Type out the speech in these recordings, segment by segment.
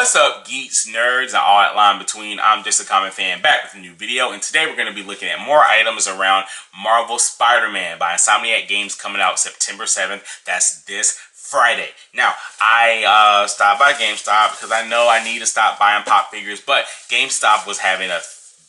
What's up, geeks, nerds, and all that line between? I'm JustACommonFan back with a new video, and today we're going to be looking at more items around Marvel Spider-Man by Insomniac Games, coming out September 7th. That's this Friday. Now, I stopped by GameStop because I know I need to stop buying pop figures, but GameStop was having a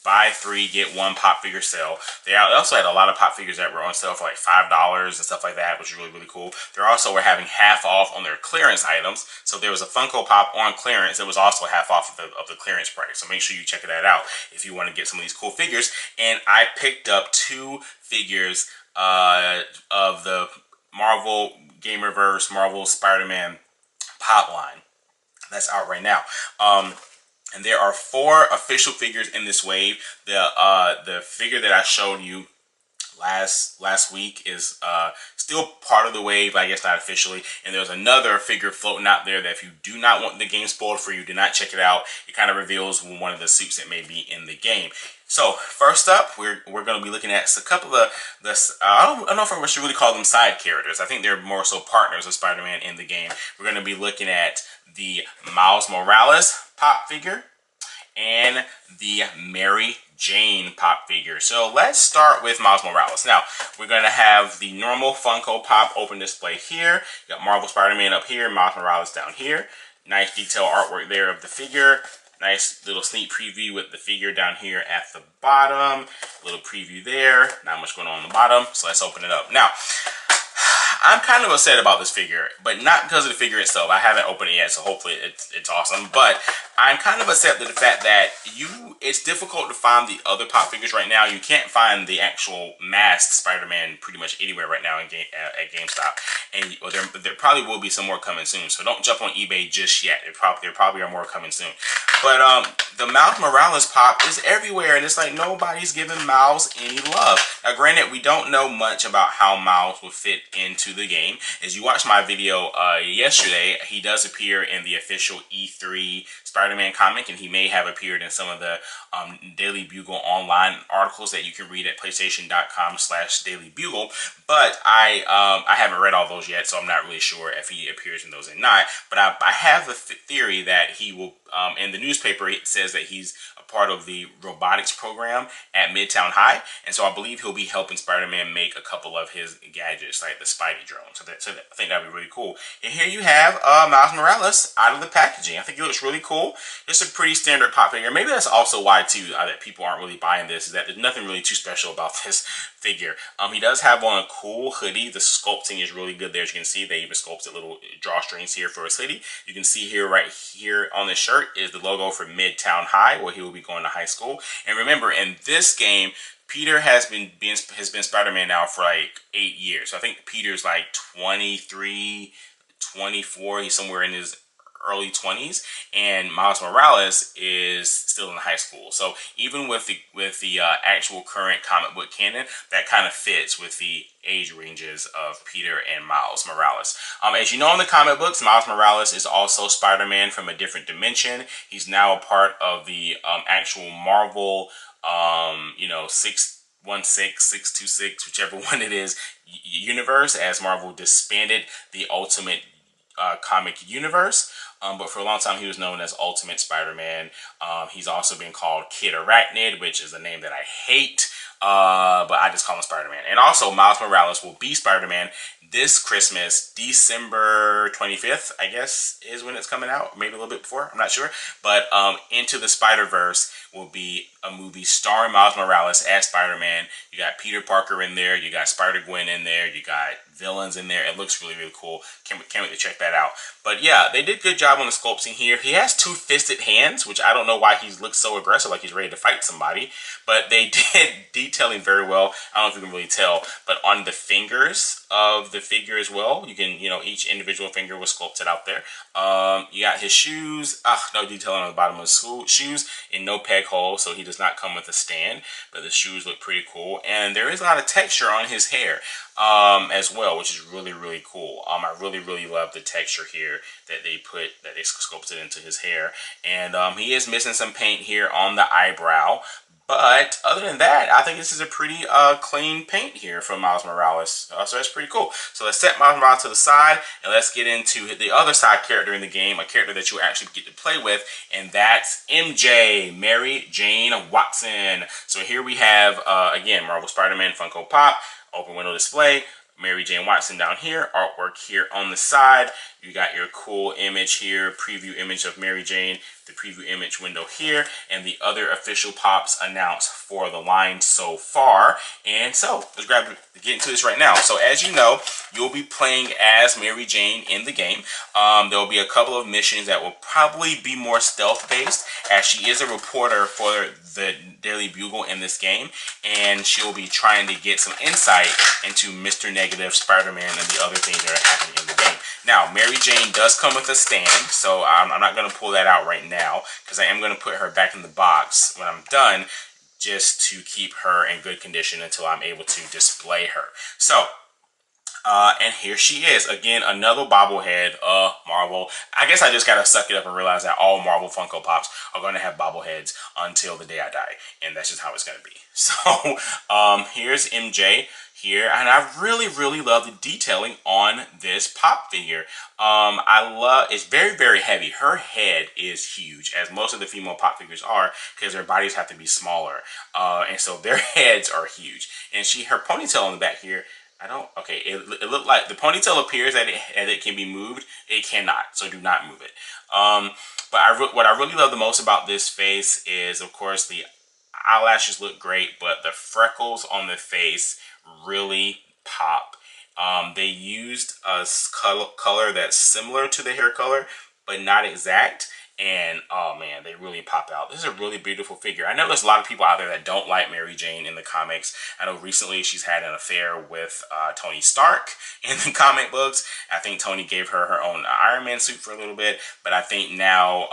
buy 3 get 1 pop figure sale. They also had a lot of pop figures that were on sale for like $5 and stuff like that, which is really cool. They also were having half off on their clearance items. So there was a Funko Pop on clearance. It was also half off of the clearance price. So make sure you check that out if you want to get some of these cool figures. And I picked up 2 figures of the Marvel GamerVerse Marvel Spider-Man pop line that's out right now. And there are 4 official figures in this wave. The figure that I showed you last week is still part of the wave, I guess not officially. And there's another figure floating out there that if you do not want the game spoiled for you, do not check it out. It kind of reveals one of the suits that may be in the game. So first up, we're going to be looking at a couple of I don't know if I should really call them side characters. I think they're more so partners of Spider-Man in the game. We're going to be looking at the Miles Morales pop figure and the Mary Jane pop figure. So let's start with Miles Morales. Now, we're going to have the normal Funko Pop open display here. You got Marvel Spider-Man up here, Miles Morales down here. Nice detail artwork there of the figure. Nice little sneak preview with the figure down here at the bottom. Little preview there. Not much going on the bottom, so let's open it up. Now, I'm kind of upset about this figure, but not because of the figure itself. I haven't opened it yet, so hopefully it's awesome. But I'm kind of upset with the fact that it's difficult to find the other pop figures right now. You can't find the actual masked Spider-Man pretty much anywhere right now at GameStop. And there probably will be some more coming soon, so don't jump on eBay just yet. There probably are more coming soon. But the Miles Morales pop is everywhere, and it's like nobody's giving Miles any love. Now, granted, we don't know much about how Miles will fit into the game. As you watched my video yesterday, he does appear in the official E3 Spider-Man comic, and he may have appeared in some of the Daily Bugle online articles that you can read at PlayStation.com/Daily Bugle. But I haven't read all those yet, so I'm not really sure if he appears in those or not. But I have a theory that he will. In the newspaper, it says that he's a part of the robotics program at Midtown High, and so I believe he'll be helping Spider-Man make a couple of his gadgets, like the Spidey drone. So I think that'd be really cool. And here you have Miles Morales out of the packaging. I think it looks really cool. It's a pretty standard pop figure. Maybe that's also why too that people aren't really buying this, is that there's nothing really too special about this figure. He does have on a cool hoodie. The sculpting is really good there. As you can see, they even sculpted little drawstrings here for his hoodie. You can see here, right here on the shirt, is the logo for Midtown High, where he will be going to high school. And remember, in this game, Peter has been Spider-Man now for like 8 years. So I think Peter's like 23, 24. He's somewhere in his early 20s, and Miles Morales is still in high school. So even with the actual current comic book canon, that kind of fits with the age ranges of Peter and Miles Morales. As you know, in the comic books, Miles Morales is also Spider-Man from a different dimension. He's now a part of the actual Marvel 616, 626, whichever one it is, universe, as Marvel disbanded the Ultimate comic universe. But for a long time, he was known as Ultimate Spider-Man. He's also been called Kid Arachnid, which is a name that I hate, but I just call him Spider-Man. And also, Miles Morales will be Spider-Man this Christmas, December 25th, I guess, is when it's coming out. Maybe a little bit before, I'm not sure. But Into the Spider-Verse will be a movie starring Miles Morales as Spider-Man. You got Peter Parker in there. You got Spider-Gwen in there. You got villains in there. It looks really cool. Can't wait to check that out. But yeah, they did a good job on the sculpting here. He has 2-fisted hands, which I don't know why he looks so aggressive, like he's ready to fight somebody. But they did detailing very well. I don't know if you can really tell, but on the fingers of the figure as well, you can, each individual finger was sculpted out there. You got his shoes. No detailing on the bottom of the shoes, and no peg hole, so he does not come with a stand, but the shoes look pretty cool. And there is a lot of texture on his hair as well, which is really cool. I really love the texture here that they sculpted into his hair. And he is missing some paint here on the eyebrow, But other than that, I think this is a pretty clean paint here from Miles Morales. So that's pretty cool. So let's set Miles Morales to the side, and let's get into the other side character in the game, a character that you actually get to play with, and that's MJ, Mary Jane Watson. So here we have, again, Marvel Spider-Man Funko Pop, open window display, Mary Jane Watson down here, artwork here on the side. You got your cool image here, preview image of Mary Jane, the preview image window here, and the other official pops announced for the line so far. And so let's get into this right now. So as you know, you'll be playing as Mary Jane in the game. There will be a couple of missions that will probably be more stealth based, as she is a reporter for the Daily Bugle in this game, and she'll be trying to get some insight into Mr. Negative, Spider-Man, and the other things that are happening in the game. Now, Mary Jane does come with a stand, so I'm not going to pull that out right now, because I am going to put her back in the box when I'm done, just to keep her in good condition until I'm able to display her. So, and here she is. Again, another bobblehead, Marvel. I guess I just gotta suck it up and realize that all Marvel Funko Pops are gonna have bobbleheads until the day I die. And that's just how it's gonna be. So, here's MJ here. And I really love the detailing on this pop figure. It's very, very heavy. Her head is huge, as most of the female pop figures are, because their bodies have to be smaller. And so their heads are huge. And her ponytail on the back here, okay, it looked like the ponytail appears that it can be moved. It cannot, so do not move it. But what I really love the most about this face is, of course, the eyelashes look great, but the freckles on the face really pop. They used a color that's similar to the hair color, but not exact. And oh man, they really pop out. This is a really beautiful figure. I know there's a lot of people out there that don't like Mary Jane in the comics. I know recently she's had an affair with Tony Stark in the comic books. I think Tony gave her her own Iron Man suit for a little bit, but I think now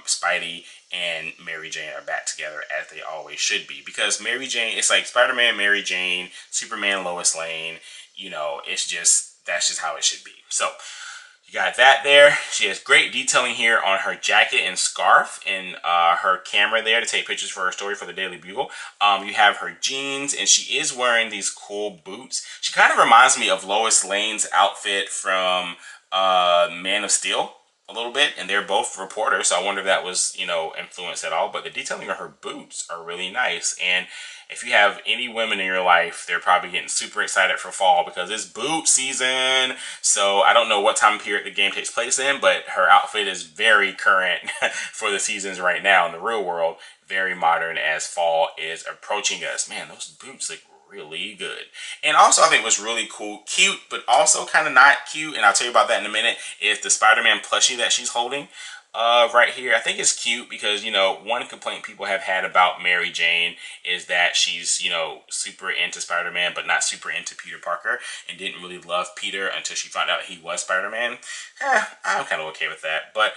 Spidey and Mary Jane are back together, as they always should be. Because Mary Jane, it's like Spider-Man, Mary Jane, Superman, Lois Lane. You know, that's just how it should be. So you got that there. She has great detailing here on her jacket and scarf, and her camera there to take pictures for her story for the Daily Bugle. You have her jeans, and she is wearing these cool boots. She kind of reminds me of Lois Lane's outfit from Man of Steel a little bit, and they're both reporters, so I wonder if that was, influenced at all. But the detailing of her boots are really nice, and if you have any women in your life, they're probably getting super excited for fall because it's boot season. So I don't know what time period the game takes place in, but her outfit is very current for the seasons right now in the real world. Very modern as fall is approaching us. Man, those boots look really good. And also, I think what's really cool, cute, but also kind of not cute, and I'll tell you about that in a minute, is the Spider-Man plushie that she's holding right here. I think it's cute because, one complaint people have had about Mary Jane is that she's, super into Spider-Man, but not super into Peter Parker, and didn't really love Peter until she found out he was Spider-Man. I'm kind of okay with that. But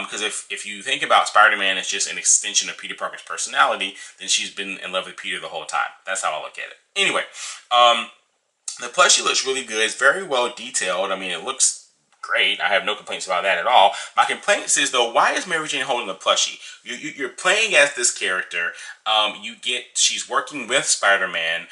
because if you think about Spider-Man as just an extension of Peter Parker's personality, then she's been in love with Peter the whole time. That's how I look at it. Anyway, the plushie looks really good. It's very well detailed. I mean, it looks great. I have no complaints about that at all. My complaints is, though, why is Mary Jane holding a plushie? You're playing as this character. She's working with Spider-Man.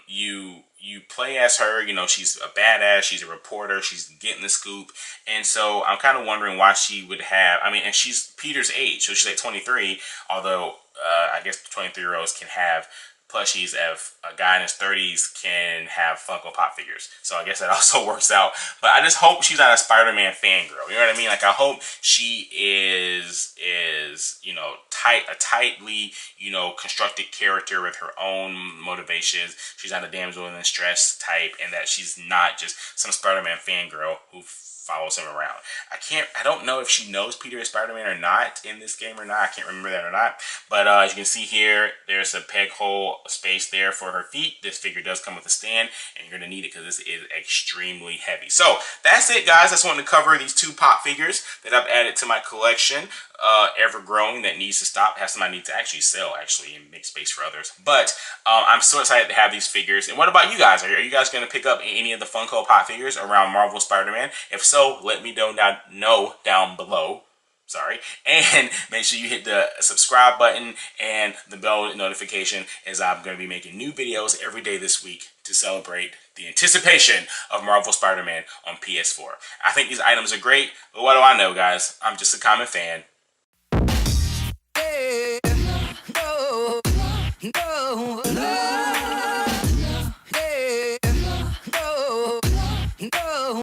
You play as her. She's a badass. She's a reporter. She's getting the scoop. And so I'm kind of wondering why she would have, and she's Peter's age, so she's like 23, although I guess 23-year-olds can have plushies. If a guy in his 30s can have Funko Pop figures, so I guess that also works out. But I just hope she's not a Spider-Man fangirl. You know what I mean? Like, I hope she is a tightly constructed character with her own motivations. She's not a damsel in distress type, and that she's not just some Spider-Man fangirl who follows him around. I don't know if she knows Peter is Spider-Man or not in this game or not. I can't remember that or not. But as you can see here, there's a peg hole space there for her feet. This figure does come with a stand, and you're going to need it because this is extremely heavy. So that's it, guys. I just wanted to cover these two pop figures that I've added to my collection. Ever growing, that needs to stop. Has some I need to actually sell, and make space for others. But I'm so excited to have these figures. And what about you guys? Are you guys going to pick up any of the Funko Pop figures around Marvel Spider-Man? If so, let me know down below. Sorry, and make sure you hit the subscribe button and the bell notification, as I'm going to be making new videos every day this week to celebrate the anticipation of Marvel Spider-Man on PS4. I think these items are great, but what do I know, guys? I'm just a common fan. Hey.